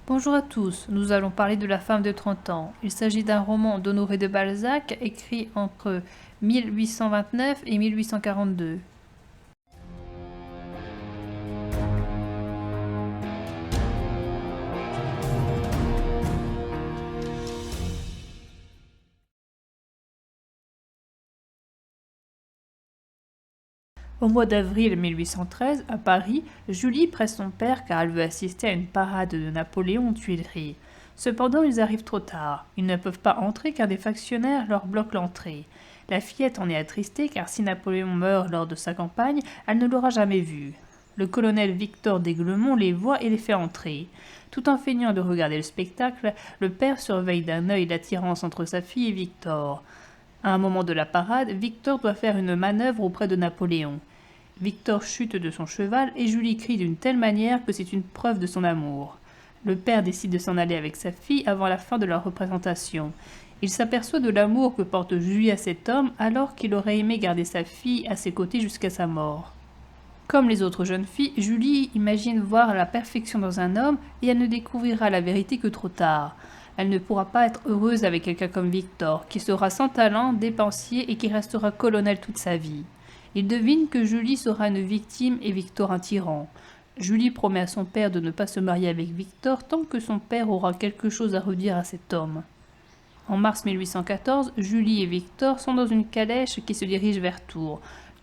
Bonjour à tous, nous allons parler de La femme de 30 ans. Il s'agit d'un roman d'Honoré de Balzac écrit entre 1829 et 1842. Au mois d'avril 1813, à Paris, Julie presse son père car elle veut assister à une parade de Napoléon aux Tuileries. Cependant, ils arrivent trop tard. Ils ne peuvent pas entrer car des factionnaires leur bloquent l'entrée. La fillette en est attristée car si Napoléon meurt lors de sa campagne, elle ne l'aura jamais vu. Le colonel Victor d'Aiglemont les voit et les fait entrer. Tout en feignant de regarder le spectacle, le père surveille d'un œil l'attirance entre sa fille et Victor. À un moment de la parade, Victor doit faire une manœuvre auprès de Napoléon. Victor chute de son cheval et Julie crie d'une telle manière que c'est une preuve de son amour. Le père décide de s'en aller avec sa fille avant la fin de la représentation. Il s'aperçoit de l'amour que porte Julie à cet homme alors qu'il aurait aimé garder sa fille à ses côtés jusqu'à sa mort. Comme les autres jeunes filles, Julie imagine voir la perfection dans un homme et elle ne découvrira la vérité que trop tard. Elle ne pourra pas être heureuse avec quelqu'un comme Victor, qui sera sans talent, dépensier et qui restera colonel toute sa vie. Il devine que Julie sera une victime et Victor un tyran. Julie promet à son père de ne pas se marier avec Victor tant que son père aura quelque chose à redire à cet homme. En mars 1814, Julie et Victor sont dans une calèche qui se dirige vers Tours.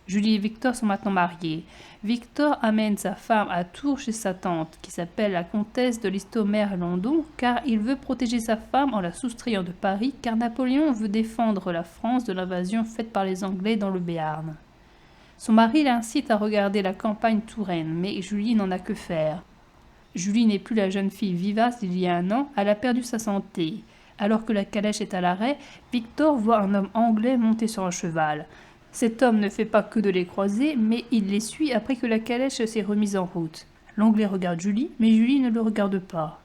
Julie et Victor sont maintenant mariés. Victor amène sa femme à Tours chez sa tante, qui s'appelle la comtesse de Listomère-Landon, car il veut protéger sa femme en la soustrayant de Paris, car Napoléon veut défendre la France de l'invasion faite par les Anglais dans le Béarn. Son mari l'incite à regarder la campagne touraine, mais Julie n'en a que faire. Julie n'est plus la jeune fille vivace d'il y a un an, elle a perdu sa santé. Alors que la calèche est à l'arrêt, Victor voit un homme anglais monter sur un cheval. Cet homme ne fait pas que de les croiser, mais il les suit après que la calèche s'est remise en route. L'Anglais regarde Julie, mais Julie ne le regarde pas.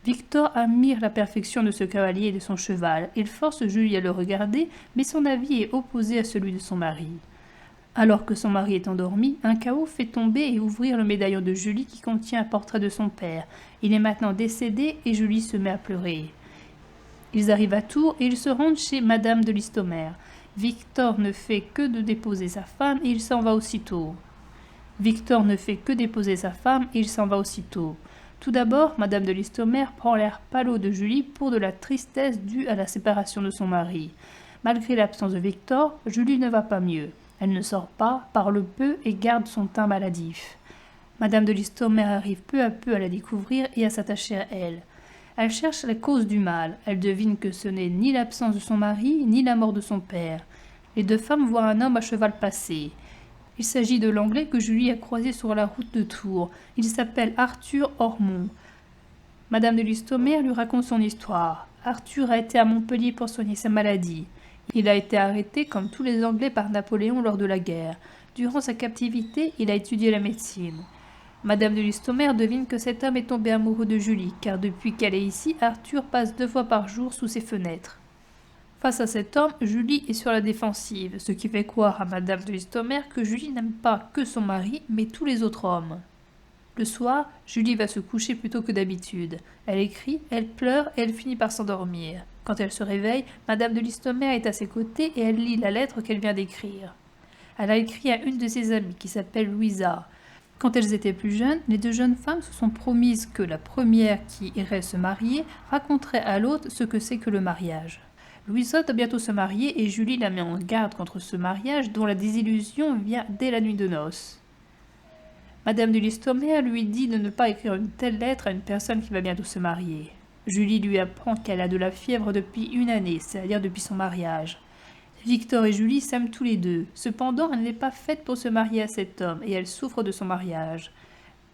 Victor admire la perfection de ce cavalier et de son cheval. Il force Julie à le regarder, mais son avis est opposé à celui de son mari. Alors que son mari est endormi, un chaos fait tomber et ouvrir le médaillon de Julie qui contient un portrait de son père. Il est maintenant décédé et Julie se met à pleurer. Ils arrivent à Tours et ils se rendent chez Madame de Listomère. Victor ne fait que de déposer sa femme et il s'en va aussitôt. Tout d'abord, Madame de Listomère prend l'air pâlot de Julie pour de la tristesse due à la séparation de son mari. Malgré l'absence de Victor, Julie ne va pas mieux. Elle ne sort pas, parle peu et garde son teint maladif. Madame de Listomère arrive peu à peu à la découvrir et à s'attacher à elle. Elle cherche la cause du mal. Elle devine que ce n'est ni l'absence de son mari, ni la mort de son père. Les deux femmes voient un homme à cheval passer. Il s'agit de l'Anglais que Julie a croisé sur la route de Tours. Il s'appelle Arthur Ormond. Madame de Listomère lui raconte son histoire. Arthur a été à Montpellier pour soigner sa maladie. Il a été arrêté comme tous les Anglais par Napoléon lors de la guerre. Durant sa captivité, il a étudié la médecine. Madame de Listomère devine que cet homme est tombé amoureux de Julie, car depuis qu'elle est ici, Arthur passe 2 fois par jour sous ses fenêtres. Face à cet homme, Julie est sur la défensive, ce qui fait croire à Madame de Listomère que Julie n'aime pas que son mari, mais tous les autres hommes. Le soir, Julie va se coucher plus tôt que d'habitude. Elle écrit, elle pleure et elle finit par s'endormir. Quand elle se réveille, Madame de Listomère est à ses côtés et elle lit la lettre qu'elle vient d'écrire. Elle a écrit à une de ses amies qui s'appelle Louisa. Quand elles étaient plus jeunes, les deux jeunes femmes se sont promises que la première qui irait se marier raconterait à l'autre ce que c'est que le mariage. Louisa doit bientôt se marier et Julie la met en garde contre ce mariage dont la désillusion vient dès la nuit de noces. Madame de Listomère lui dit de ne pas écrire une telle lettre à une personne qui va bientôt se marier. Julie lui apprend qu'elle a de la fièvre depuis 1 année, c'est-à-dire depuis son mariage. Victor et Julie s'aiment tous les deux. Cependant, elle n'est pas faite pour se marier à cet homme et elle souffre de son mariage.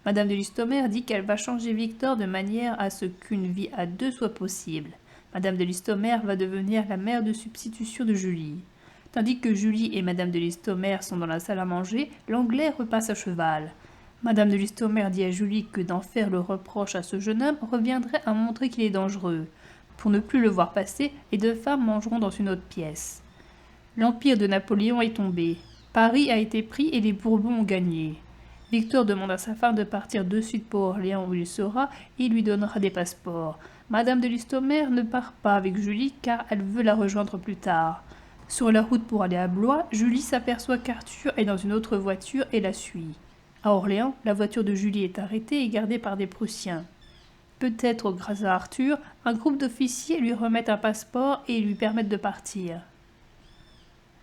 Madame de Listomère dit qu'elle va changer Victor de manière à ce qu'une vie à deux soit possible. Madame de Listomère va devenir la mère de substitution de Julie. Tandis que Julie et Madame de Listomère sont dans la salle à manger, l'Anglais repasse à cheval. Madame de Listomère dit à Julie que d'en faire le reproche à ce jeune homme reviendrait à montrer qu'il est dangereux. Pour ne plus le voir passer, les deux femmes mangeront dans une autre pièce. L'empire de Napoléon est tombé. Paris a été pris et les Bourbons ont gagné. Victor demande à sa femme de partir de suite pour Orléans où il sera et lui donnera des passeports. Madame de Listomère ne part pas avec Julie car elle veut la rejoindre plus tard. Sur la route pour aller à Blois, Julie s'aperçoit qu'Arthur est dans une autre voiture et la suit. À Orléans, la voiture de Julie est arrêtée et gardée par des Prussiens. Peut-être grâce à Arthur, un groupe d'officiers lui remettent un passeport et lui permettent de partir.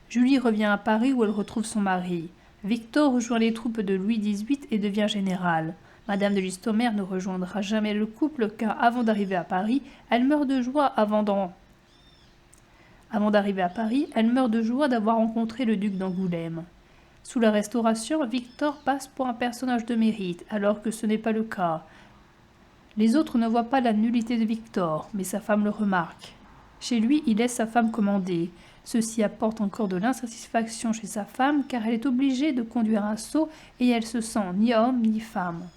Julie revient à Paris où elle retrouve son mari. Victor rejoint les troupes de Louis XVIII et devient général. Madame de Listomère ne rejoindra jamais le couple car avant d'arriver à Paris, elle meurt de joie d'avoir rencontré le duc d'Angoulême. Sous la Restauration, Victor passe pour un personnage de mérite, alors que ce n'est pas le cas. Les autres ne voient pas la nullité de Victor, mais sa femme le remarque. Chez lui, il laisse sa femme commander. Ceci apporte encore de l'insatisfaction chez sa femme, car elle est obligée de conduire un seau et elle se sent ni homme ni femme.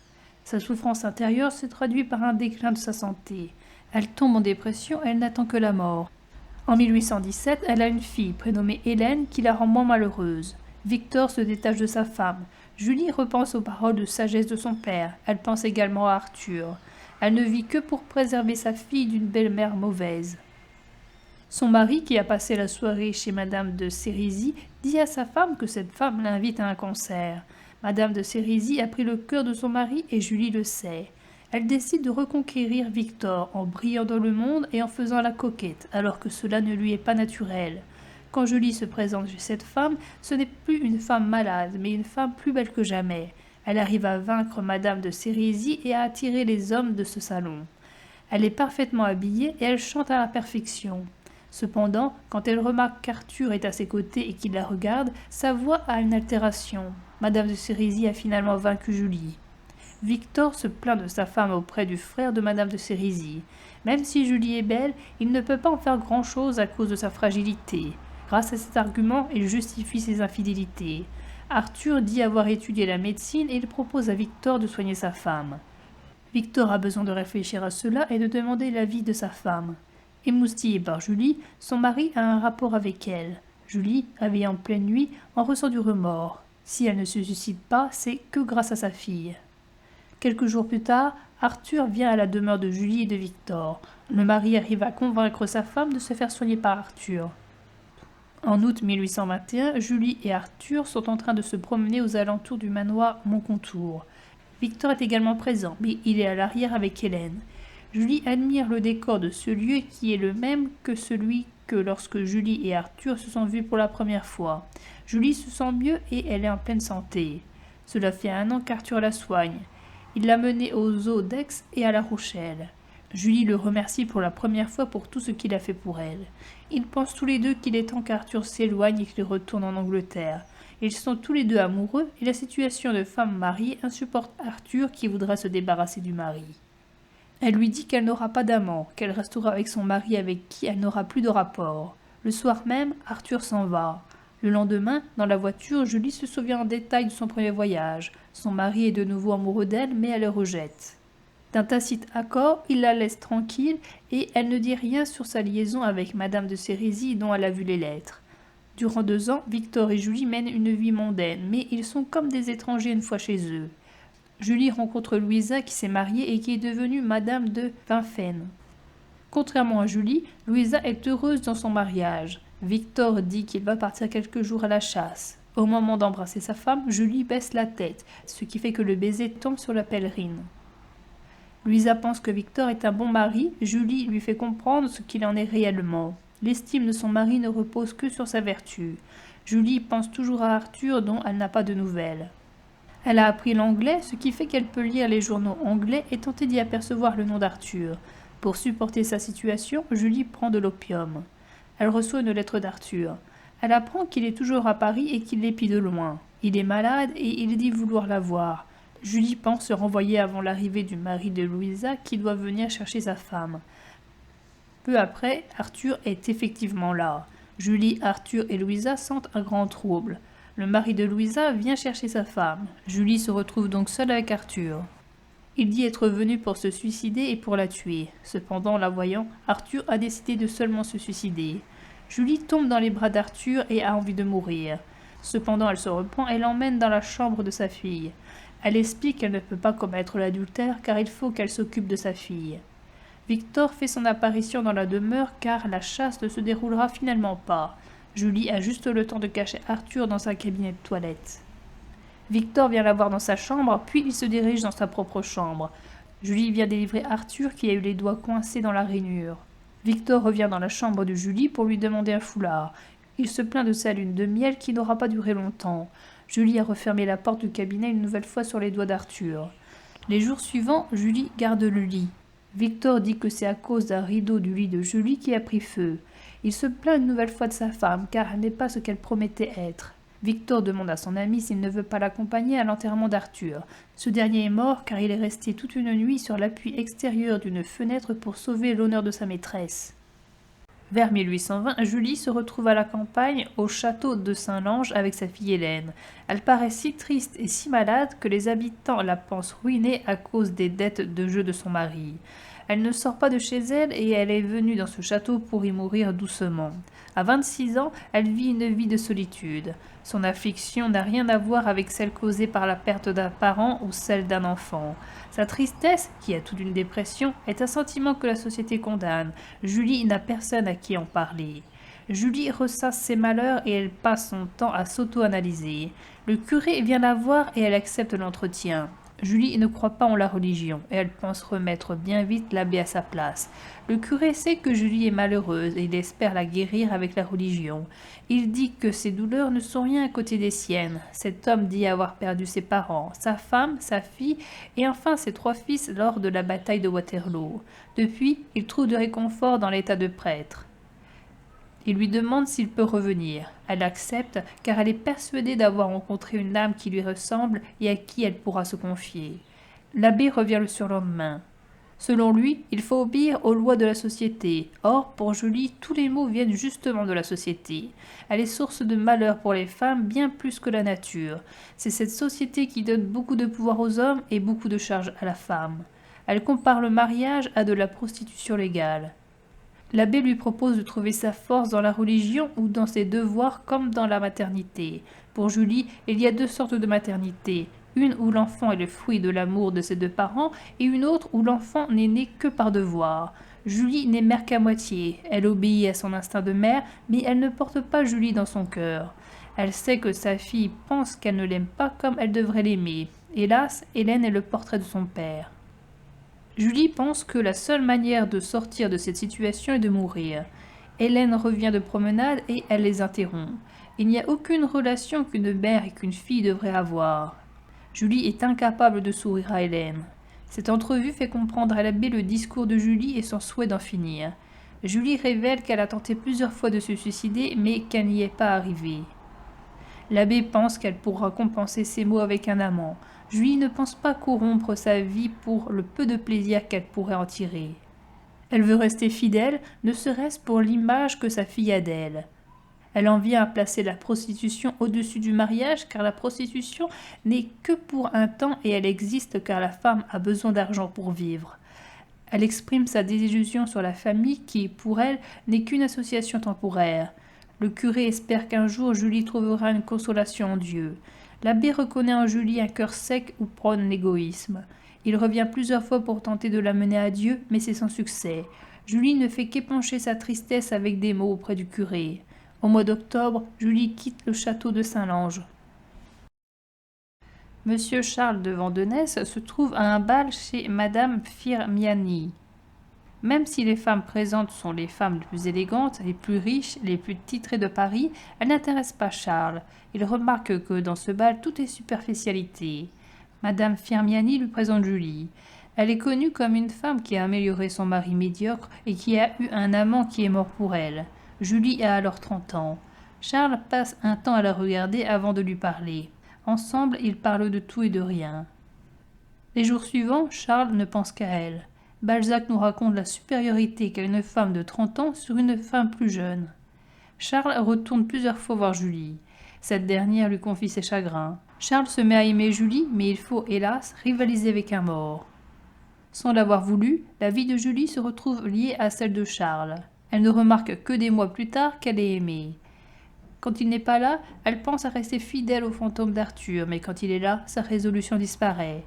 Sa souffrance intérieure se traduit par un déclin de sa santé. Elle tombe en dépression et elle n'attend que la mort. En 1817, elle a une fille prénommée Hélène qui la rend moins malheureuse. Victor se détache de sa femme. Julie repense aux paroles de sagesse de son père. Elle pense également à Arthur. Elle ne vit que pour préserver sa fille d'une belle-mère mauvaise. Son mari, qui a passé la soirée chez Madame de Sérisy, dit à sa femme que cette femme l'invite à un concert. Madame de Sérisy a pris le cœur de son mari et Julie le sait. Elle décide de reconquérir Victor en brillant dans le monde et en faisant la coquette, alors que cela ne lui est pas naturel. Quand Julie se présente chez cette femme, ce n'est plus une femme malade, mais une femme plus belle que jamais. Elle arrive à vaincre Madame de Sérisy et à attirer les hommes de ce salon. Elle est parfaitement habillée et elle chante à la perfection. Cependant, quand elle remarque qu'Arthur est à ses côtés et qu'il la regarde, sa voix a une altération. Madame de Sérisy a finalement vaincu Julie. Victor se plaint de sa femme auprès du frère de Madame de Sérisy. Même si Julie est belle, il ne peut pas en faire grand-chose à cause de sa fragilité. Grâce à cet argument, il justifie ses infidélités. Arthur dit avoir étudié la médecine et il propose à Victor de soigner sa femme. Victor a besoin de réfléchir à cela et de demander l'avis de sa femme. Émoustillé par Julie, son mari a un rapport avec elle. Julie, réveillée en pleine nuit, en ressent du remords. Si elle ne se suicide pas, c'est que grâce à sa fille. Quelques jours plus tard, Arthur vient à la demeure de Julie et de Victor. Le mari arrive à convaincre sa femme de se faire soigner par Arthur. En août 1821, Julie et Arthur sont en train de se promener aux alentours du manoir Montcontour. Victor est également présent, mais il est à l'arrière avec Hélène. Julie admire le décor de ce lieu qui est le même que celui que lorsque Julie et Arthur se sont vus pour la première fois. Julie se sent mieux et elle est en pleine santé. Cela fait 1 an qu'Arthur la soigne. Il l'a menée aux eaux d'Aix et à La Rochelle. Julie le remercie pour la première fois pour tout ce qu'il a fait pour elle. Ils pensent tous les deux qu'il est temps qu'Arthur s'éloigne et qu'il retourne en Angleterre. Ils sont tous les deux amoureux et la situation de femme mariée insupporte Arthur qui voudra se débarrasser du mari. Elle lui dit qu'elle n'aura pas d'amant, qu'elle restera avec son mari avec qui elle n'aura plus de rapport. Le soir même, Arthur s'en va. Le lendemain, dans la voiture, Julie se souvient en détail de son premier voyage. Son mari est de nouveau amoureux d'elle, mais elle le rejette. D'un tacite accord, il la laisse tranquille et elle ne dit rien sur sa liaison avec Madame de Sérisy dont elle a vu les lettres. Durant 2 ans, Victor et Julie mènent une vie mondaine, mais ils sont comme des étrangers une fois chez eux. Julie rencontre Louisa qui s'est mariée et qui est devenue Madame de Wimphen. Contrairement à Julie, Louisa est heureuse dans son mariage. Victor dit qu'il va partir quelques jours à la chasse. Au moment d'embrasser sa femme, Julie baisse la tête, ce qui fait que le baiser tombe sur la pèlerine. Louisa pense que Victor est un bon mari, Julie lui fait comprendre ce qu'il en est réellement. L'estime de son mari ne repose que sur sa vertu. Julie pense toujours à Arthur dont elle n'a pas de nouvelles. Elle a appris l'anglais, ce qui fait qu'elle peut lire les journaux anglais et tenter d'y apercevoir le nom d'Arthur. Pour supporter sa situation, Julie prend de l'opium. Elle reçoit une lettre d'Arthur. Elle apprend qu'il est toujours à Paris et qu'il l'épie de loin. Il est malade et il dit vouloir la voir. Julie pense se renvoyer avant l'arrivée du mari de Louisa qui doit venir chercher sa femme. Peu après, Arthur est effectivement là. Julie, Arthur et Louisa sentent un grand trouble. Le mari de Louisa vient chercher sa femme. Julie se retrouve donc seule avec Arthur. Il dit être venu pour se suicider et pour la tuer. Cependant, la voyant, Arthur a décidé de seulement se suicider. Julie tombe dans les bras d'Arthur et a envie de mourir. Cependant, elle se reprend et l'emmène dans la chambre de sa fille. Elle explique qu'elle ne peut pas commettre l'adultère car il faut qu'elle s'occupe de sa fille. Victor fait son apparition dans la demeure car la chasse ne se déroulera finalement pas. Julie a juste le temps de cacher Arthur dans un cabinet de toilette. Victor vient la voir dans sa chambre, puis il se dirige dans sa propre chambre. Julie vient délivrer Arthur qui a eu les doigts coincés dans la rainure. Victor revient dans la chambre de Julie pour lui demander un foulard. Il se plaint de sa lune de miel qui n'aura pas duré longtemps. Julie a refermé la porte du cabinet une nouvelle fois sur les doigts d'Arthur. Les jours suivants, Julie garde le lit. Victor dit que c'est à cause d'un rideau du lit de Julie qui a pris feu. Il se plaint une nouvelle fois de sa femme car elle n'est pas ce qu'elle promettait être. Victor demande à son ami s'il ne veut pas l'accompagner à l'enterrement d'Arthur. Ce dernier est mort car il est resté toute une nuit sur l'appui extérieur d'une fenêtre pour sauver l'honneur de sa maîtresse. Vers 1820, Julie se retrouve à la campagne, au château de Saint-Lange avec sa fille Hélène. Elle paraît si triste et si malade que les habitants la pensent ruinée à cause des dettes de jeu de son mari. Elle ne sort pas de chez elle et elle est venue dans ce château pour y mourir doucement. À 26 ans, elle vit une vie de solitude. Son affliction n'a rien à voir avec celle causée par la perte d'un parent ou celle d'un enfant. Sa tristesse, qui a toute une dépression, est un sentiment que la société condamne. Julie n'a personne à qui en parler. Julie ressasse ses malheurs et elle passe son temps à s'auto-analyser. Le curé vient la voir et elle accepte l'entretien. Julie ne croit pas en la religion et elle pense remettre bien vite l'abbé à sa place. Le curé sait que Julie est malheureuse et il espère la guérir avec la religion. Il dit que ses douleurs ne sont rien à côté des siennes. Cet homme dit avoir perdu ses parents, sa femme, sa fille et enfin ses 3 fils lors de la bataille de Waterloo. Depuis, il trouve de réconfort dans l'état de prêtre. Il lui demande s'il peut revenir. Elle accepte car elle est persuadée d'avoir rencontré une âme qui lui ressemble et à qui elle pourra se confier. L'abbé revient le surlendemain. Selon lui, il faut obéir aux lois de la société. Or, pour Julie, tous les maux viennent justement de la société. Elle est source de malheur pour les femmes bien plus que la nature. C'est cette société qui donne beaucoup de pouvoir aux hommes et beaucoup de charges à la femme. Elle compare le mariage à de la prostitution légale. L'abbé lui propose de trouver sa force dans la religion ou dans ses devoirs comme dans la maternité. Pour Julie, il y a 2 sortes de maternité. Une où l'enfant est le fruit de l'amour de ses 2 parents et une autre où l'enfant n'est né que par devoir. Julie n'est mère qu'à moitié. Elle obéit à son instinct de mère, mais elle ne porte pas Julie dans son cœur. Elle sait que sa fille pense qu'elle ne l'aime pas comme elle devrait l'aimer. Hélas, Hélène est le portrait de son père. Julie pense que la seule manière de sortir de cette situation est de mourir. Hélène revient de promenade et elle les interrompt. Il n'y a aucune relation qu'une mère et qu'une fille devraient avoir. Julie est incapable de sourire à Hélène. Cette entrevue fait comprendre à l'abbé le discours de Julie et son souhait d'en finir. Julie révèle qu'elle a tenté plusieurs fois de se suicider mais qu'elle n'y est pas arrivée. L'abbé pense qu'elle pourra compenser ses maux avec un amant. Julie ne pense pas corrompre sa vie pour le peu de plaisir qu'elle pourrait en tirer. Elle veut rester fidèle, ne serait-ce pour l'image que sa fille a d'elle. Elle en vient à placer la prostitution au-dessus du mariage car la prostitution n'est que pour un temps et elle existe car la femme a besoin d'argent pour vivre. Elle exprime sa désillusion sur la famille qui, pour elle, n'est qu'une association temporaire. Le curé espère qu'un jour Julie trouvera une consolation en Dieu. L'abbé reconnaît en Julie un cœur sec où prône l'égoïsme. Il revient plusieurs fois pour tenter de la mener à Dieu, mais c'est sans succès. Julie ne fait qu'épancher sa tristesse avec des mots auprès du curé. Au mois d'octobre, Julie quitte le château de Saint-Lange. Monsieur Charles de Vandenesse se trouve à un bal chez Madame Firmiani. Même si les femmes présentes sont les femmes les plus élégantes, les plus riches, les plus titrées de Paris, elles n'intéressent pas Charles. Il remarque que dans ce bal, tout est superficialité. Madame Firmiani lui présente Julie. Elle est connue comme une femme qui a amélioré son mari médiocre et qui a eu un amant qui est mort pour elle. Julie a alors 30 ans. Charles passe un temps à la regarder avant de lui parler. Ensemble, ils parlent de tout et de rien. Les jours suivants, Charles ne pense qu'à elle. Balzac nous raconte la supériorité qu'a une femme de 30 ans sur une femme plus jeune. Charles retourne plusieurs fois voir Julie. Cette dernière lui confie ses chagrins. Charles se met à aimer Julie, mais il faut, hélas, rivaliser avec un mort. Sans l'avoir voulu, la vie de Julie se retrouve liée à celle de Charles. Elle ne remarque que des mois plus tard qu'elle est aimée. Quand il n'est pas là, elle pense à rester fidèle au fantôme d'Arthur, mais quand il est là, sa résolution disparaît.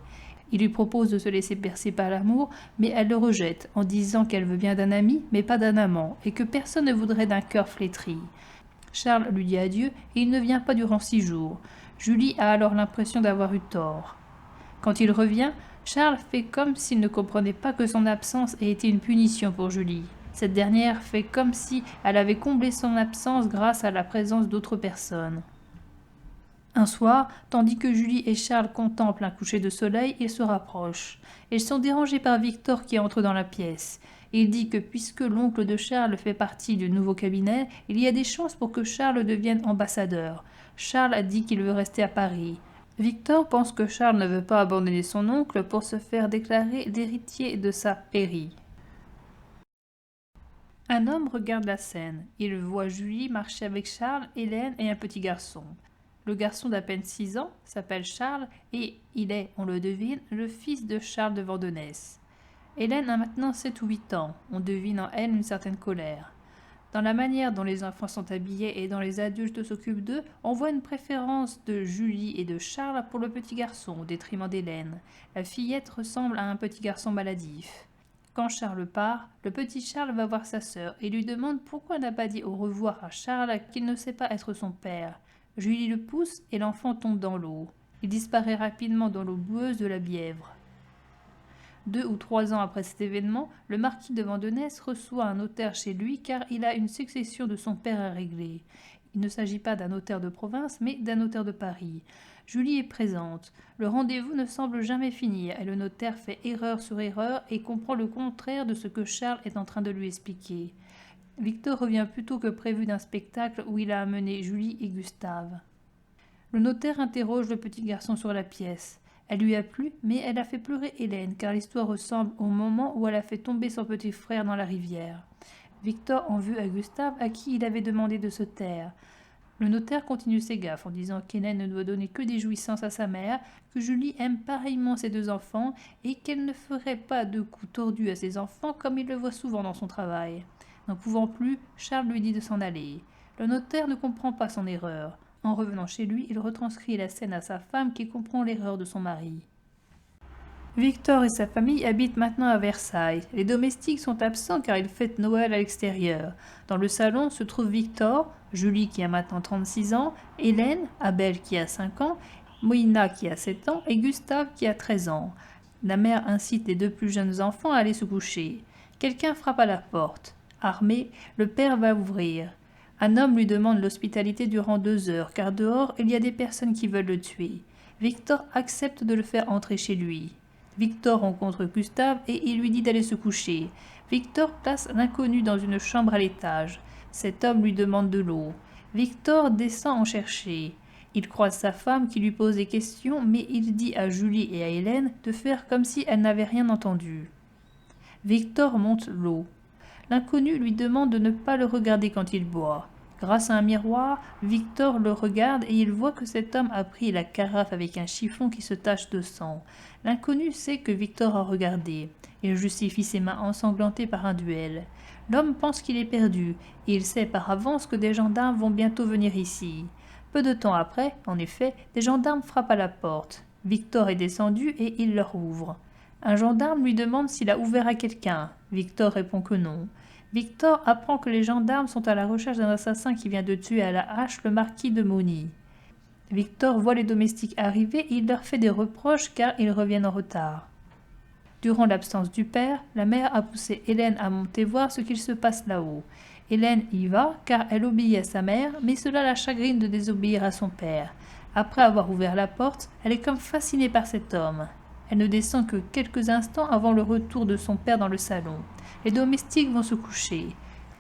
Il lui propose de se laisser bercer par l'amour, mais elle le rejette, en disant qu'elle veut bien d'un ami, mais pas d'un amant, et que personne ne voudrait d'un cœur flétri. Charles lui dit adieu, et il ne vient pas durant 6 jours. Julie a alors l'impression d'avoir eu tort. Quand il revient, Charles fait comme s'il ne comprenait pas que son absence ait été une punition pour Julie. Cette dernière fait comme si elle avait comblé son absence grâce à la présence d'autres personnes. Un soir, tandis que Julie et Charles contemplent un coucher de soleil, ils se rapprochent. Ils sont dérangés par Victor qui entre dans la pièce. Il dit que puisque l'oncle de Charles fait partie du nouveau cabinet, il y a des chances pour que Charles devienne ambassadeur. Charles a dit qu'il veut rester à Paris. Victor pense que Charles ne veut pas abandonner son oncle pour se faire déclarer l'héritier de sa pairie. Un homme regarde la scène. Il voit Julie marcher avec Charles, Hélène et un petit garçon. Le garçon d'à peine 6 ans s'appelle Charles et il est, on le devine, le fils de Charles de Vandenesse. Hélène a maintenant 7 ou 8 ans. On devine en elle une certaine colère. Dans la manière dont les enfants sont habillés et dont les adultes s'occupent d'eux, on voit une préférence de Julie et de Charles pour le petit garçon au détriment d'Hélène. La fillette ressemble à un petit garçon maladif. Quand Charles part, le petit Charles va voir sa sœur et lui demande pourquoi elle n'a pas dit au revoir à Charles qu'il ne sait pas être son père. Julie le pousse et l'enfant tombe dans l'eau. Il disparaît rapidement dans l'eau boueuse de la Bièvre. 2 ou 3 ans après cet événement, le marquis de Vandenesse reçoit un notaire chez lui car il a une succession de son père à régler. Il ne s'agit pas d'un notaire de province, mais d'un notaire de Paris. Julie est présente. Le rendez-vous ne semble jamais finir et le notaire fait erreur sur erreur et comprend le contraire de ce que Charles est en train de lui expliquer. Victor revient plus tôt que prévu d'un spectacle où il a amené Julie et Gustave. Le notaire interroge le petit garçon sur la pièce. Elle lui a plu, mais elle a fait pleurer Hélène, car l'histoire ressemble au moment où elle a fait tomber son petit frère dans la rivière. Victor en veut à Gustave, à qui il avait demandé de se taire. Le notaire continue ses gaffes en disant qu'Hélène ne doit donner que des jouissances à sa mère, que Julie aime pareillement ses 2 enfants et qu'elle ne ferait pas de coups tordus à ses enfants comme il le voit souvent dans son travail. N'en pouvant plus, Charles lui dit de s'en aller. Le notaire ne comprend pas son erreur. En revenant chez lui, il retranscrit la scène à sa femme qui comprend l'erreur de son mari. Victor et sa famille habitent maintenant à Versailles. Les domestiques sont absents car ils fêtent Noël à l'extérieur. Dans le salon se trouvent Victor, Julie qui a maintenant 36 ans, Hélène, Abel qui a 5 ans, Moïna qui a 7 ans et Gustave qui a 13 ans. La mère incite les 2 plus jeunes enfants à aller se coucher. Quelqu'un frappe à la porte. Armé, le père va ouvrir. Un homme lui demande l'hospitalité durant 2 heures, car dehors, il y a des personnes qui veulent le tuer. Victor accepte de le faire entrer chez lui. Victor rencontre Gustave et il lui dit d'aller se coucher. Victor place l'inconnu dans une chambre à l'étage. Cet homme lui demande de l'eau. Victor descend en chercher. Il croise sa femme qui lui pose des questions, mais il dit à Julie et à Hélène de faire comme si elles n'avaient rien entendu. Victor monte l'eau. L'inconnu lui demande de ne pas le regarder quand il boit. Grâce à un miroir, Victor le regarde et il voit que cet homme a pris la carafe avec un chiffon qui se tache de sang. L'inconnu sait que Victor a regardé. Il justifie ses mains ensanglantées par un duel. L'homme pense qu'il est perdu et il sait par avance que des gendarmes vont bientôt venir ici. Peu de temps après, en effet, des gendarmes frappent à la porte. Victor est descendu et il leur ouvre. Un gendarme lui demande s'il a ouvert à quelqu'un. Victor répond que non. Victor apprend que les gendarmes sont à la recherche d'un assassin qui vient de tuer à la hache le marquis de Mauny. Victor voit les domestiques arriver et il leur fait des reproches car ils reviennent en retard. Durant l'absence du père, la mère a poussé Hélène à monter voir ce qu'il se passe là-haut. Hélène y va car elle obéit à sa mère, mais cela la chagrine de désobéir à son père. Après avoir ouvert la porte, elle est comme fascinée par cet homme. Elle ne descend que quelques instants avant le retour de son père dans le salon. Les domestiques vont se coucher.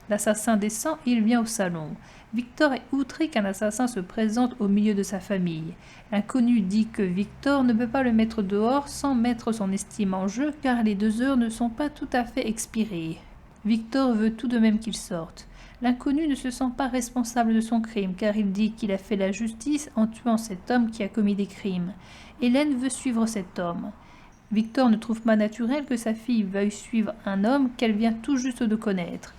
L'assassin descend et il vient au salon. Victor est outré qu'un assassin se présente au milieu de sa famille. L'inconnu dit que Victor ne peut pas le mettre dehors sans mettre son estime en jeu car les 2 heures ne sont pas tout à fait expirées. Victor veut tout de même qu'il sorte. L'inconnu ne se sent pas responsable de son crime car il dit qu'il a fait la justice en tuant cet homme qui a commis des crimes. Hélène veut suivre cet homme. Victor ne trouve pas naturel que sa fille veuille suivre un homme qu'elle vient tout juste de connaître.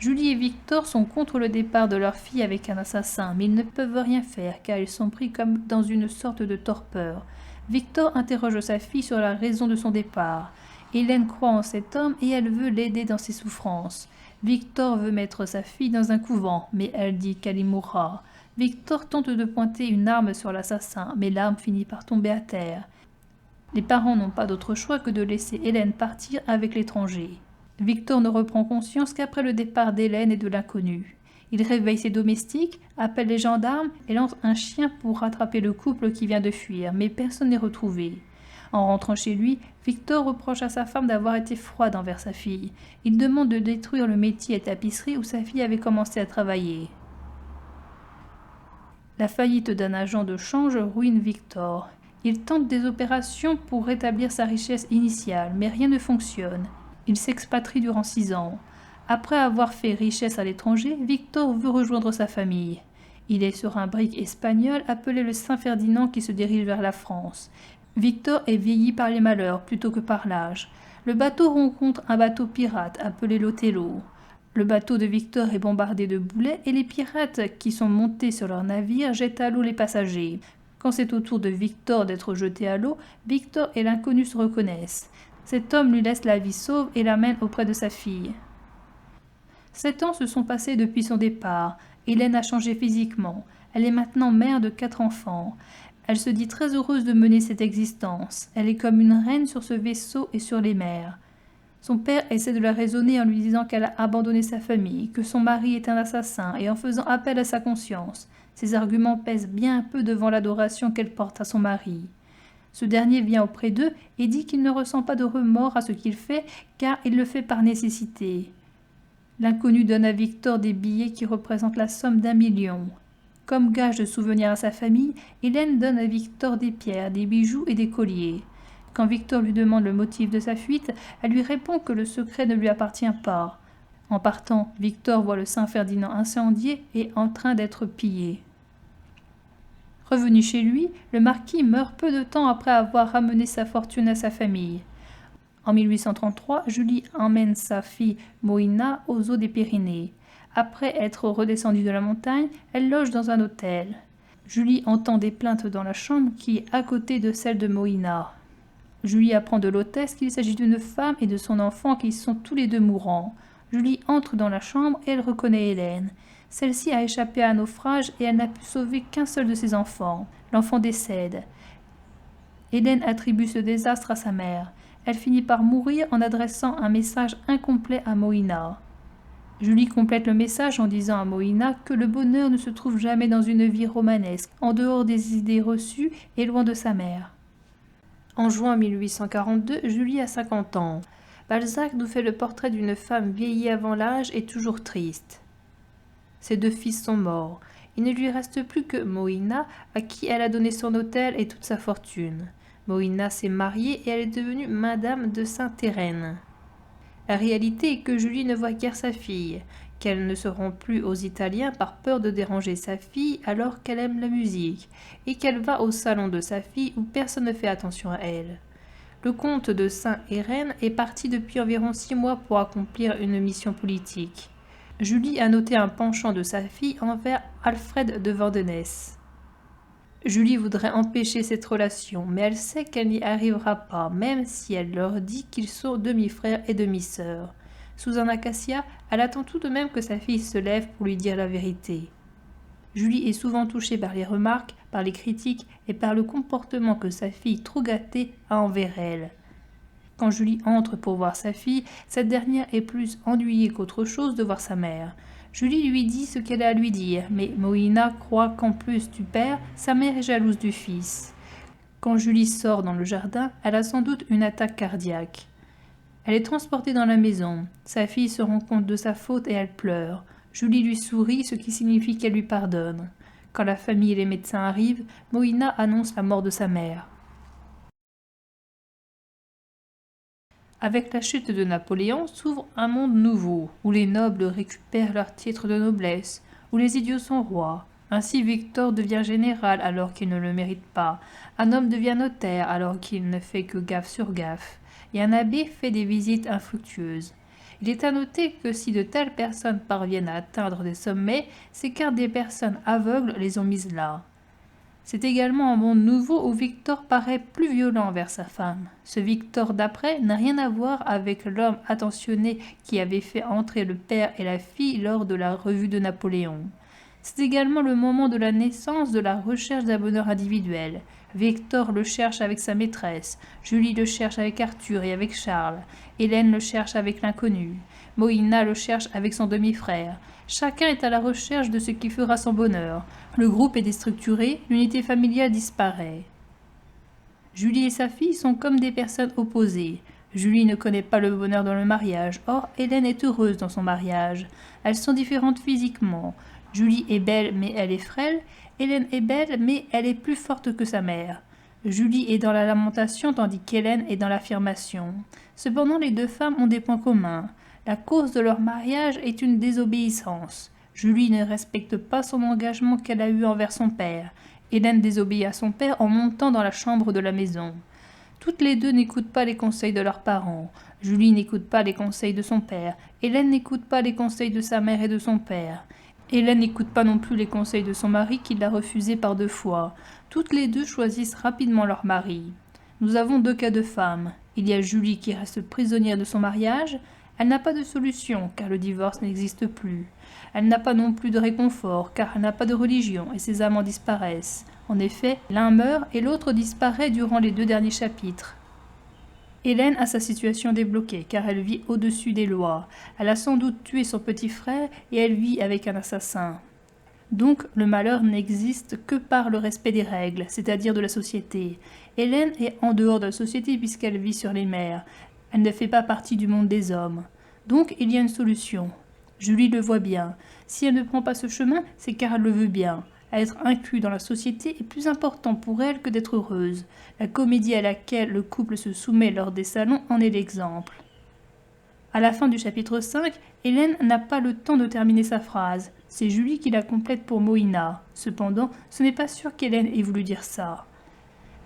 Julie et Victor sont contre le départ de leur fille avec un assassin, mais ils ne peuvent rien faire car ils sont pris comme dans une sorte de torpeur. Victor interroge sa fille sur la raison de son départ. Hélène croit en cet homme et elle veut l'aider dans ses souffrances. Victor veut mettre sa fille dans un couvent, mais elle dit qu'elle y mourra. Victor tente de pointer une arme sur l'assassin, mais l'arme finit par tomber à terre. Les parents n'ont pas d'autre choix que de laisser Hélène partir avec l'étranger. Victor ne reprend conscience qu'après le départ d'Hélène et de l'inconnu. Il réveille ses domestiques, appelle les gendarmes et lance un chien pour rattraper le couple qui vient de fuir, mais personne n'est retrouvé. En rentrant chez lui, Victor reproche à sa femme d'avoir été froide envers sa fille. Il demande de détruire le métier à tapisserie où sa fille avait commencé à travailler. La faillite d'un agent de change ruine Victor. Il tente des opérations pour rétablir sa richesse initiale, mais rien ne fonctionne. Il s'expatrie durant 6 ans. Après avoir fait richesse à l'étranger, Victor veut rejoindre sa famille. Il est sur un brick espagnol appelé le Saint-Ferdinand qui se dirige vers la France. Victor est vieilli par les malheurs plutôt que par l'âge. Le bateau rencontre un bateau pirate appelé l'Othello. Le bateau de Victor est bombardé de boulets et les pirates qui sont montés sur leur navire jettent à l'eau les passagers. Quand c'est au tour de Victor d'être jeté à l'eau, Victor et l'inconnu se reconnaissent. Cet homme lui laisse la vie sauve et l'amène auprès de sa fille. 7 ans se sont passés depuis son départ. Hélène a changé physiquement. Elle est maintenant mère de 4 enfants. Elle se dit très heureuse de mener cette existence. Elle est comme une reine sur ce vaisseau et sur les mers. Son père essaie de la raisonner en lui disant qu'elle a abandonné sa famille, que son mari est un assassin et en faisant appel à sa conscience. Ses arguments pèsent bien un peu devant l'adoration qu'elle porte à son mari. Ce dernier vient auprès d'eux et dit qu'il ne ressent pas de remords à ce qu'il fait car il le fait par nécessité. L'inconnu donne à Victor des billets qui représentent la somme d'1 million. Comme gage de souvenir à sa famille, Hélène donne à Victor des pierres, des bijoux et des colliers. Quand Victor lui demande le motif de sa fuite, elle lui répond que le secret ne lui appartient pas. En partant, Victor voit le Saint-Ferdinand incendié et en train d'être pillé. Revenu chez lui, le marquis meurt peu de temps après avoir ramené sa fortune à sa famille. En 1833, Julie emmène sa fille Moïna aux eaux des Pyrénées. Après être redescendue de la montagne, elle loge dans un hôtel. Julie entend des plaintes dans la chambre qui est à côté de celle de Moïna. Julie apprend de l'hôtesse qu'il s'agit d'une femme et de son enfant qui sont tous les deux mourants. Julie entre dans la chambre et elle reconnaît Hélène. Celle-ci a échappé à un naufrage et elle n'a pu sauver qu'un seul de ses enfants. L'enfant décède. Hélène attribue ce désastre à sa mère. Elle finit par mourir en adressant un message incomplet à Moïna. Julie complète le message en disant à Moïna que le bonheur ne se trouve jamais dans une vie romanesque, en dehors des idées reçues et loin de sa mère. En juin 1842, Julie a 50 ans. Balzac nous fait le portrait d'une femme vieillie avant l'âge et toujours triste. Ses 2 fils sont morts. Il ne lui reste plus que Moïna, à qui elle a donné son hôtel et toute sa fortune. Moïna s'est mariée et elle est devenue Madame de Saint-Héreen. La réalité est que Julie ne voit guère sa fille, qu'elle ne se rend plus aux Italiens par peur de déranger sa fille alors qu'elle aime la musique, et qu'elle va au salon de sa fille où personne ne fait attention à elle. Le comte de Saint-Héreen est parti depuis environ 6 mois pour accomplir une mission politique. Julie a noté un penchant de sa fille envers Alfred de Vandenesse. Julie voudrait empêcher cette relation, mais elle sait qu'elle n'y arrivera pas, même si elle leur dit qu'ils sont demi-frères et demi-sœurs. Sous un acacia, elle attend tout de même que sa fille se lève pour lui dire la vérité. Julie est souvent touchée par les remarques, par les critiques et par le comportement que sa fille trop gâtée a envers elle. Quand Julie entre pour voir sa fille, cette dernière est plus ennuyée qu'autre chose de voir sa mère. Julie lui dit ce qu'elle a à lui dire, mais Moïna croit qu'en plus du père, sa mère est jalouse du fils. Quand Julie sort dans le jardin, elle a sans doute une attaque cardiaque. Elle est transportée dans la maison. Sa fille se rend compte de sa faute et elle pleure. Julie lui sourit, ce qui signifie qu'elle lui pardonne. Quand la famille et les médecins arrivent, Moïna annonce la mort de sa mère. Avec la chute de Napoléon s'ouvre un monde nouveau, où les nobles récupèrent leurs titres de noblesse, où les idiots sont rois. Ainsi Victor devient général alors qu'il ne le mérite pas. Un homme devient notaire alors qu'il ne fait que gaffe sur gaffe. Et un abbé fait des visites infructueuses. Il est à noter que si de telles personnes parviennent à atteindre des sommets, c'est car des personnes aveugles les ont mises là. C'est également un monde nouveau où Victor paraît plus violent envers sa femme. Ce Victor d'après n'a rien à voir avec l'homme attentionné qui avait fait entrer le père et la fille lors de la revue de Napoléon. C'est également le moment de la naissance de la recherche d'un bonheur individuel. Victor le cherche avec sa maîtresse, Julie le cherche avec Arthur et avec Charles, Hélène le cherche avec l'inconnu, Moïna le cherche avec son demi-frère. Chacun est à la recherche de ce qui fera son bonheur. Le groupe est déstructuré, l'unité familiale disparaît. Julie et sa fille sont comme des personnes opposées. Julie ne connaît pas le bonheur dans le mariage, or Hélène est heureuse dans son mariage. Elles sont différentes physiquement. Julie est belle mais elle est frêle, Hélène est belle mais elle est plus forte que sa mère. Julie est dans la lamentation tandis qu'Hélène est dans l'affirmation. Cependant les deux femmes ont des points communs. La cause de leur mariage est une désobéissance. Julie ne respecte pas son engagement qu'elle a eu envers son père. Hélène désobéit à son père en montant dans la chambre de la maison. Toutes les deux n'écoutent pas les conseils de leurs parents. Julie n'écoute pas les conseils de son père. Hélène n'écoute pas les conseils de sa mère et de son père. Hélène n'écoute pas non plus les conseils de son mari qui l'a refusé par 2 fois. Toutes les deux choisissent rapidement leur mari. Nous avons 2 cas de femmes. Il y a Julie qui reste prisonnière de son mariage. Elle n'a pas de solution, car le divorce n'existe plus. Elle n'a pas non plus de réconfort, car elle n'a pas de religion, et ses amants disparaissent. En effet, l'un meurt et l'autre disparaît durant les 2 derniers chapitres. Hélène a sa situation débloquée, car elle vit au-dessus des lois. Elle a sans doute tué son petit frère, et elle vit avec un assassin. Donc, le malheur n'existe que par le respect des règles, c'est-à-dire de la société. Hélène est en dehors de la société puisqu'elle vit sur les mers. Elle ne fait pas partie du monde des hommes. Donc il y a une solution. Julie le voit bien. Si elle ne prend pas ce chemin, c'est car elle le veut bien. Être inclus dans la société est plus important pour elle que d'être heureuse. La comédie à laquelle le couple se soumet lors des salons en est l'exemple. À la fin du chapitre 5, Hélène n'a pas le temps de terminer sa phrase. C'est Julie qui la complète pour Moïna. Cependant, ce n'est pas sûr qu'Hélène ait voulu dire ça.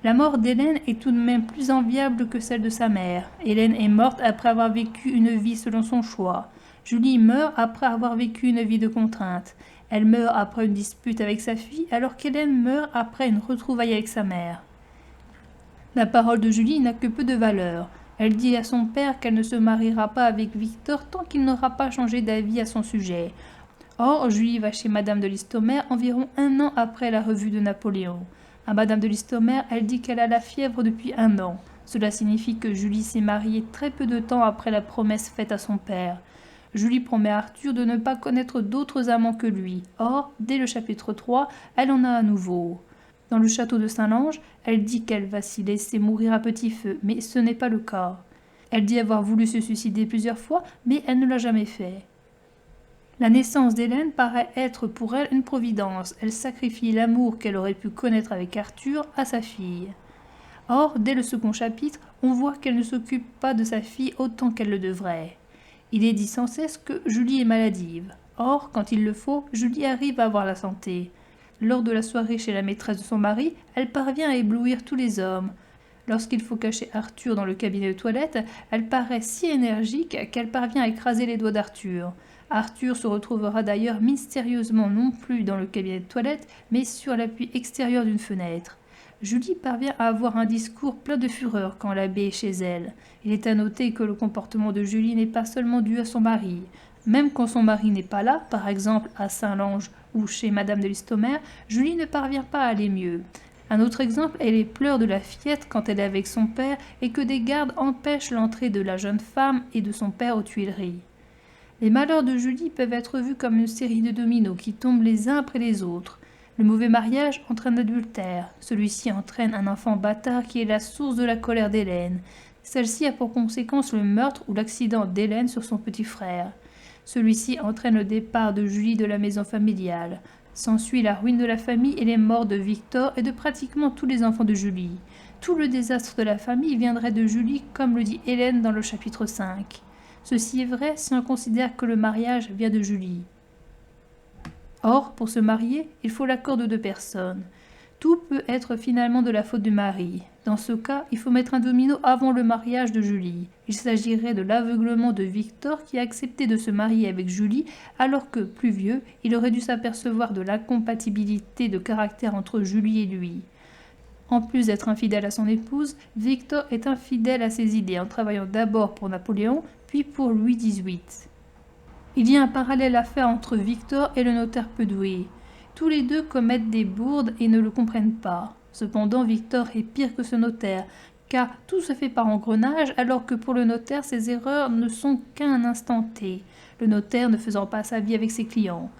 La mort d'Hélène est tout de même plus enviable que celle de sa mère. Hélène est morte après avoir vécu une vie selon son choix. Julie meurt après avoir vécu une vie de contrainte. Elle meurt après une dispute avec sa fille, alors qu'Hélène meurt après une retrouvaille avec sa mère. La parole de Julie n'a que peu de valeur. Elle dit à son père qu'elle ne se mariera pas avec Victor tant qu'il n'aura pas changé d'avis à son sujet. Or, Julie va chez Madame de Listomère environ 1 an après la revue de Napoléon. À Madame de Listomère, elle dit qu'elle a la fièvre depuis 1 an. Cela signifie que Julie s'est mariée très peu de temps après la promesse faite à son père. Julie promet à Arthur de ne pas connaître d'autres amants que lui. Or, dès le chapitre 3, elle en a à nouveau. Dans le château de Saint-Lange, elle dit qu'elle va s'y laisser mourir à petit feu, mais ce n'est pas le cas. Elle dit avoir voulu se suicider plusieurs fois, mais elle ne l'a jamais fait. La naissance d'Hélène paraît être pour elle une providence. Elle sacrifie l'amour qu'elle aurait pu connaître avec Arthur à sa fille. Or, dès le second chapitre, on voit qu'elle ne s'occupe pas de sa fille autant qu'elle le devrait. Il est dit sans cesse que Julie est maladive. Or, quand il le faut, Julie arrive à avoir la santé. Lors de la soirée chez la maîtresse de son mari, elle parvient à éblouir tous les hommes. Lorsqu'il faut cacher Arthur dans le cabinet de toilette, elle paraît si énergique qu'elle parvient à écraser les doigts d'Arthur. Arthur se retrouvera d'ailleurs mystérieusement non plus dans le cabinet de toilette, mais sur l'appui extérieur d'une fenêtre. Julie parvient à avoir un discours plein de fureur quand l'abbé est chez elle. Il est à noter que le comportement de Julie n'est pas seulement dû à son mari. Même quand son mari n'est pas là, par exemple à Saint-Lange ou chez Madame de Listomère, Julie ne parvient pas à aller mieux. Un autre exemple est les pleurs de la fillette quand elle est avec son père et que des gardes empêchent l'entrée de la jeune femme et de son père aux Tuileries. Les malheurs de Julie peuvent être vus comme une série de dominos qui tombent les uns après les autres. Le mauvais mariage entraîne l'adultère. Celui-ci entraîne un enfant bâtard qui est la source de la colère d'Hélène. Celle-ci a pour conséquence le meurtre ou l'accident d'Hélène sur son petit frère. Celui-ci entraîne le départ de Julie de la maison familiale. S'ensuit la ruine de la famille et les morts de Victor et de pratiquement tous les enfants de Julie. Tout le désastre de la famille viendrait de Julie, comme le dit Hélène dans le chapitre 5. Ceci est vrai si on considère que le mariage vient de Julie. Or, pour se marier, il faut l'accord de 2 personnes. Tout peut être finalement de la faute du mari. Dans ce cas, il faut mettre un domino avant le mariage de Julie. Il s'agirait de l'aveuglement de Victor qui a accepté de se marier avec Julie alors que, plus vieux, il aurait dû s'apercevoir de l'incompatibilité de caractère entre Julie et lui. En plus d'être infidèle à son épouse, Victor est infidèle à ses idées en travaillant d'abord pour Napoléon, puis pour Louis XVIII. Il y a un parallèle à faire entre Victor et le notaire peu doué. Tous les deux commettent des bourdes et ne le comprennent pas. Cependant, Victor est pire que ce notaire, car tout se fait par engrenage, alors que pour le notaire, ses erreurs ne sont qu'un instant T, le notaire ne faisant pas sa vie avec ses clients.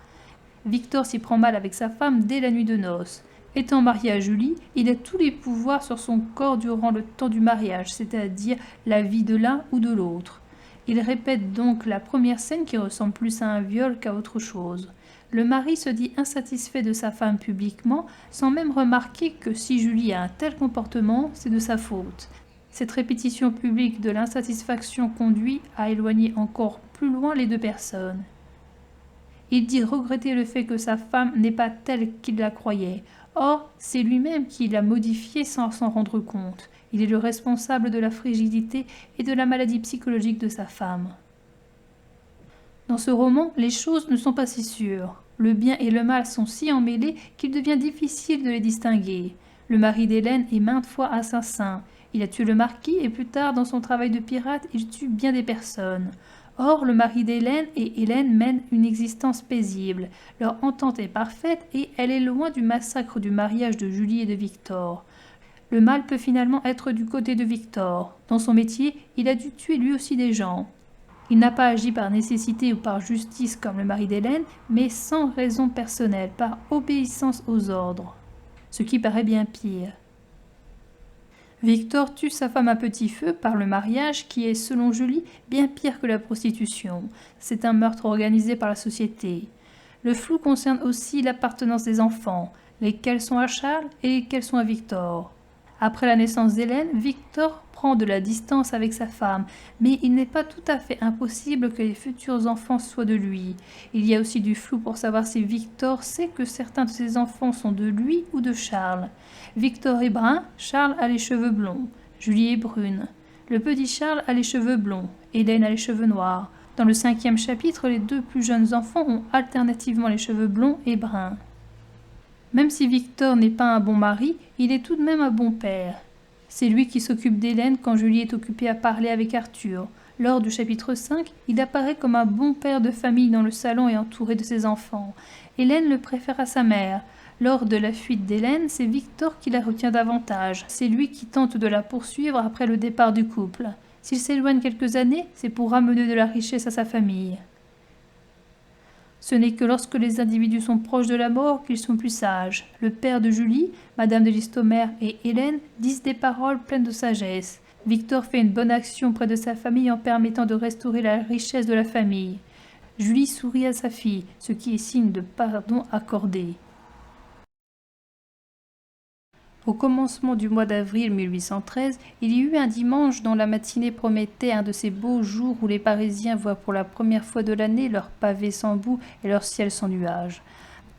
Victor s'y prend mal avec sa femme dès la nuit de noces. Étant marié à Julie, il a tous les pouvoirs sur son corps durant le temps du mariage, c'est-à-dire la vie de l'un ou de l'autre. Il répète donc la première scène qui ressemble plus à un viol qu'à autre chose. Le mari se dit insatisfait de sa femme publiquement, sans même remarquer que si Julie a un tel comportement, c'est de sa faute. Cette répétition publique de l'insatisfaction conduit à éloigner encore plus loin les deux personnes. Il dit regretter le fait que sa femme n'est pas telle qu'il la croyait. Or, c'est lui-même qui l'a modifiée sans s'en rendre compte. Il est le responsable de la frigidité et de la maladie psychologique de sa femme. Dans ce roman, les choses ne sont pas si sûres. Le bien et le mal sont si emmêlés qu'il devient difficile de les distinguer. Le mari d'Hélène est maintes fois assassin. Il a tué le marquis et plus tard, dans son travail de pirate, il tue bien des personnes. Or, le mari d'Hélène et Hélène mènent une existence paisible. Leur entente est parfaite et elle est loin du massacre du mariage de Julie et de Victor. Le mal peut finalement être du côté de Victor. Dans son métier, il a dû tuer lui aussi des gens. Il n'a pas agi par nécessité ou par justice comme le mari d'Hélène, mais sans raison personnelle, par obéissance aux ordres. Ce qui paraît bien pire. Victor tue sa femme à petit feu par le mariage qui est, selon Julie, bien pire que la prostitution. C'est un meurtre organisé par la société. Le flou concerne aussi l'appartenance des enfants, lesquels sont à Charles et lesquels sont à Victor. Après la naissance d'Hélène, Victor prend de la distance avec sa femme, mais il n'est pas tout à fait impossible que les futurs enfants soient de lui. Il y a aussi du flou pour savoir si Victor sait que certains de ses enfants sont de lui ou de Charles. Victor est brun, Charles a les cheveux blonds, Julie est brune. Le petit Charles a les cheveux blonds, Hélène a les cheveux noirs. Dans le 5e chapitre, les deux plus jeunes enfants ont alternativement les cheveux blonds et bruns. Même si Victor n'est pas un bon mari, il est tout de même un bon père. C'est lui qui s'occupe d'Hélène quand Julie est occupée à parler avec Arthur. Lors du chapitre 5, il apparaît comme un bon père de famille dans le salon et entouré de ses enfants. Hélène le préfère à sa mère. Lors de la fuite d'Hélène, c'est Victor qui la retient davantage. C'est lui qui tente de la poursuivre après le départ du couple. S'il s'éloigne quelques années, c'est pour ramener de la richesse à sa famille. Ce n'est que lorsque les individus sont proches de la mort qu'ils sont plus sages. Le père de Julie, Madame de Listomère et Hélène disent des paroles pleines de sagesse. Victor fait une bonne action près de sa famille en permettant de restaurer la richesse de la famille. Julie sourit à sa fille, ce qui est signe de pardon accordé. Au commencement du mois d'avril 1813, il y eut un dimanche dont la matinée promettait un de ces beaux jours où les Parisiens voient pour la première fois de l'année leurs pavés sans boue et leur ciel sans nuages.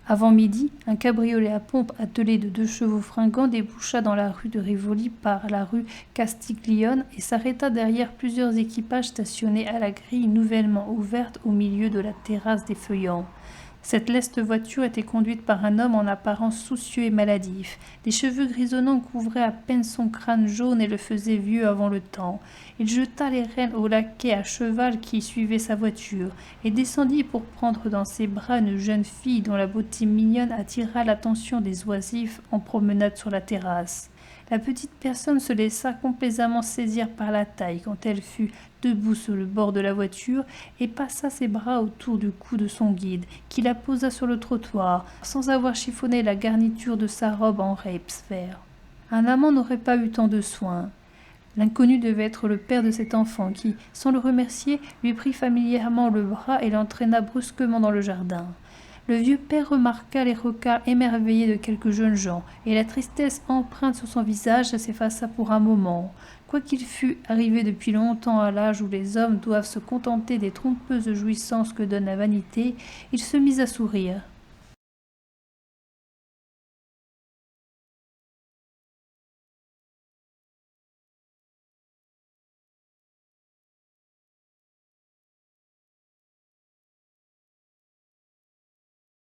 Avant midi, un cabriolet à pompe attelé de 2 chevaux fringants déboucha dans la rue de Rivoli par la rue Castiglione et s'arrêta derrière plusieurs équipages stationnés à la grille nouvellement ouverte au milieu de la terrasse des Feuillants. Cette leste voiture était conduite par un homme en apparence soucieux et maladif. Des cheveux grisonnants couvraient à peine son crâne jaune et le faisaient vieux avant le temps. Il jeta les rênes au laquais à cheval qui suivait sa voiture et descendit pour prendre dans ses bras une jeune fille dont la beauté mignonne attira l'attention des oisifs en promenade sur la terrasse. La petite personne se laissa complaisamment saisir par la taille quand elle fut debout sur le bord de la voiture et passa ses bras autour du cou de son guide, qui la posa sur le trottoir, sans avoir chiffonné la garniture de sa robe en reps vert. Un amant n'aurait pas eu tant de soin. L'inconnu devait être le père de cet enfant qui, sans le remercier, lui prit familièrement le bras et l'entraîna brusquement dans le jardin. Le vieux père remarqua les regards émerveillés de quelques jeunes gens, et la tristesse empreinte sur son visage s'effaça pour un moment. Quoiqu'il fût arrivé depuis longtemps à l'âge où les hommes doivent se contenter des trompeuses jouissances que donne la vanité, il se mit à sourire.